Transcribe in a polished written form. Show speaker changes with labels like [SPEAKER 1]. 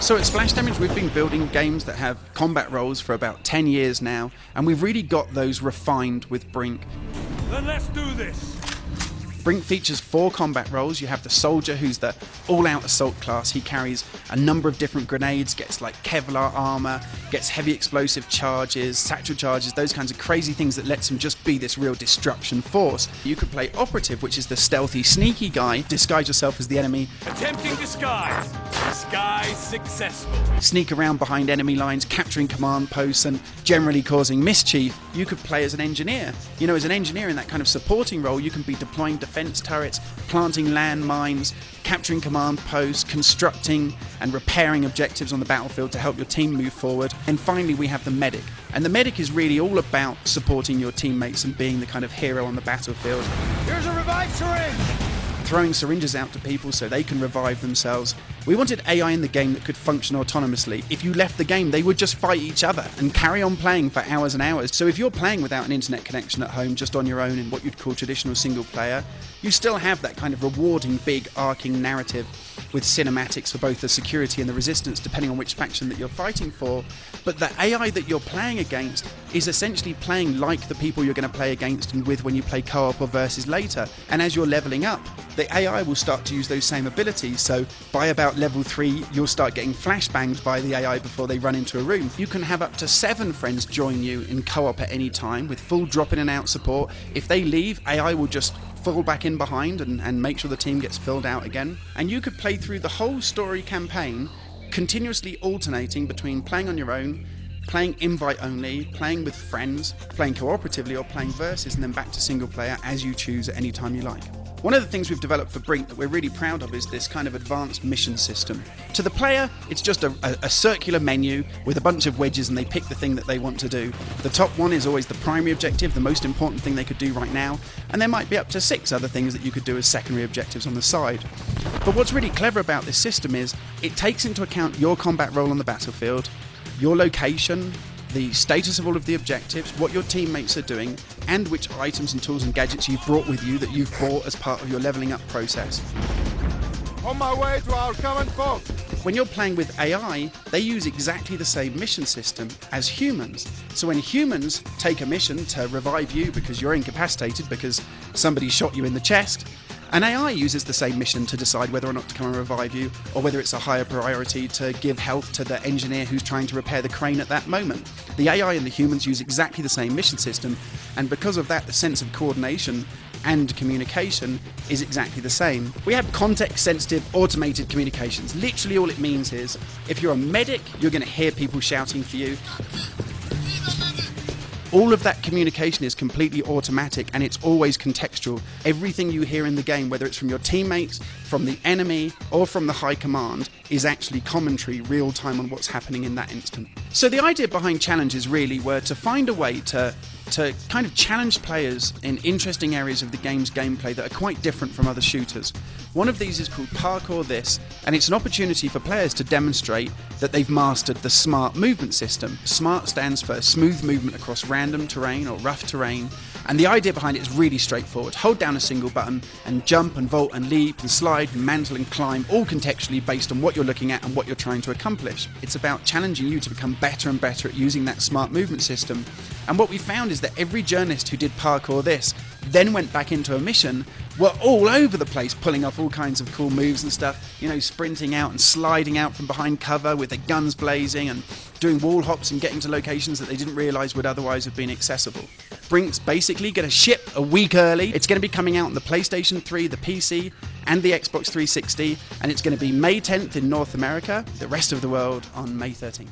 [SPEAKER 1] So at Splash Damage, we've been building games that have combat roles for about 10 years now, and we've really got those refined with Brink.
[SPEAKER 2] Then let's do this!
[SPEAKER 1] Brink features 4 combat roles. You have the soldier, who's the all-out assault class. He carries a number of different grenades, gets like Kevlar armor, gets heavy explosive charges, satchel charges, those kinds of crazy things that lets him just be this real destruction force. You could play operative, which is the stealthy, sneaky guy. Disguise yourself as the enemy.
[SPEAKER 2] Attempting disguise. Disguise successful.
[SPEAKER 1] Sneak around behind enemy lines, capturing command posts and generally causing mischief. You could play as an engineer. You know, as an engineer in that kind of supporting role, you can be deploying defense turrets, planting landmines, capturing command posts, constructing and repairing objectives on the battlefield to help your team move forward. And finally, we have the medic. And the medic is really all about supporting your teammates and being the kind of hero on the battlefield.
[SPEAKER 2] Here's a revive syringe!
[SPEAKER 1] Throwing syringes out to people so they can revive themselves. We wanted AI in the game that could function autonomously. If you left the game, they would just fight each other and carry on playing for hours and hours. So if you're playing without an internet connection at home, just on your own in what you'd call traditional single player, you still have that kind of rewarding, big, arcing narrative with cinematics for both the security and the resistance, depending on which faction that you're fighting for. But the AI that you're playing against is essentially playing like the people you're going to play against and with when you play co-op or versus later. And as you're leveling up, the AI will start to use those same abilities. So by about level 3, you'll start getting flashbanged by the AI before they run into a room. You can have up to 7 friends join you in co-op at any time with full drop in and out support. If they leave, AI will just fall back in behind and make sure the team gets filled out again. And you could play through the whole story campaign, continuously alternating between playing on your own, playing invite only, playing with friends, playing cooperatively, or playing versus, and then back to single player as you choose at any time you like. One of the things we've developed for Brink that we're really proud of is this kind of advanced mission system. To the player, it's just a circular menu with a bunch of wedges and they pick the thing that they want to do. The top one is always the primary objective, the most important thing they could do right now, and there might be up to 6 other things that you could do as secondary objectives on the side. But what's really clever about this system is it takes into account your combat role on the battlefield, your location, the status of all of the objectives, what your teammates are doing, and which items and tools and gadgets you've brought with you that you've bought as part of your leveling up process.
[SPEAKER 2] On my way to our common folk!
[SPEAKER 1] When you're playing with AI, they use exactly the same mission system as humans. So when humans take a mission to revive you because you're incapacitated because somebody shot you in the chest, an AI uses the same mission to decide whether or not to come and revive you, or whether it's a higher priority to give health to the engineer who's trying to repair the crane at that moment. The AI and the humans use exactly the same mission system, and because of that, the sense of coordination and communication is exactly the same. We have context-sensitive automated communications. Literally all it means is, if you're a medic, you're going to hear people shouting for you. All of that communication is completely automatic and it's always contextual. Everything you hear in the game, whether it's from your teammates, from the enemy, or from the high command, is actually commentary real time on what's happening in that instant. So the idea behind challenges really were to find a way to kind of challenge players in interesting areas of the game's gameplay that are quite different from other shooters. One of these is called Parkour This, and it's an opportunity for players to demonstrate that they've mastered the SMART movement system. SMART stands for smooth movement across random terrain or rough terrain, and the idea behind it is really straightforward. Hold down a single button and jump and vault and leap and slide and mantle and climb, all contextually based on what you're looking at and what you're trying to accomplish. It's about challenging you to become better and better at using that SMART movement system. And what we found is that every journalist who did Parkour This then went back into a mission were all over the place, pulling off all kinds of cool moves and stuff, you know, sprinting out and sliding out from behind cover with their guns blazing and doing wall hops and getting to locations that they didn't realise would otherwise have been accessible. Brink's basically going to ship a week early. It's going to be coming out on the PlayStation 3, the PC, and the Xbox 360, and it's going to be May 10th in North America, the rest of the world on May 13th.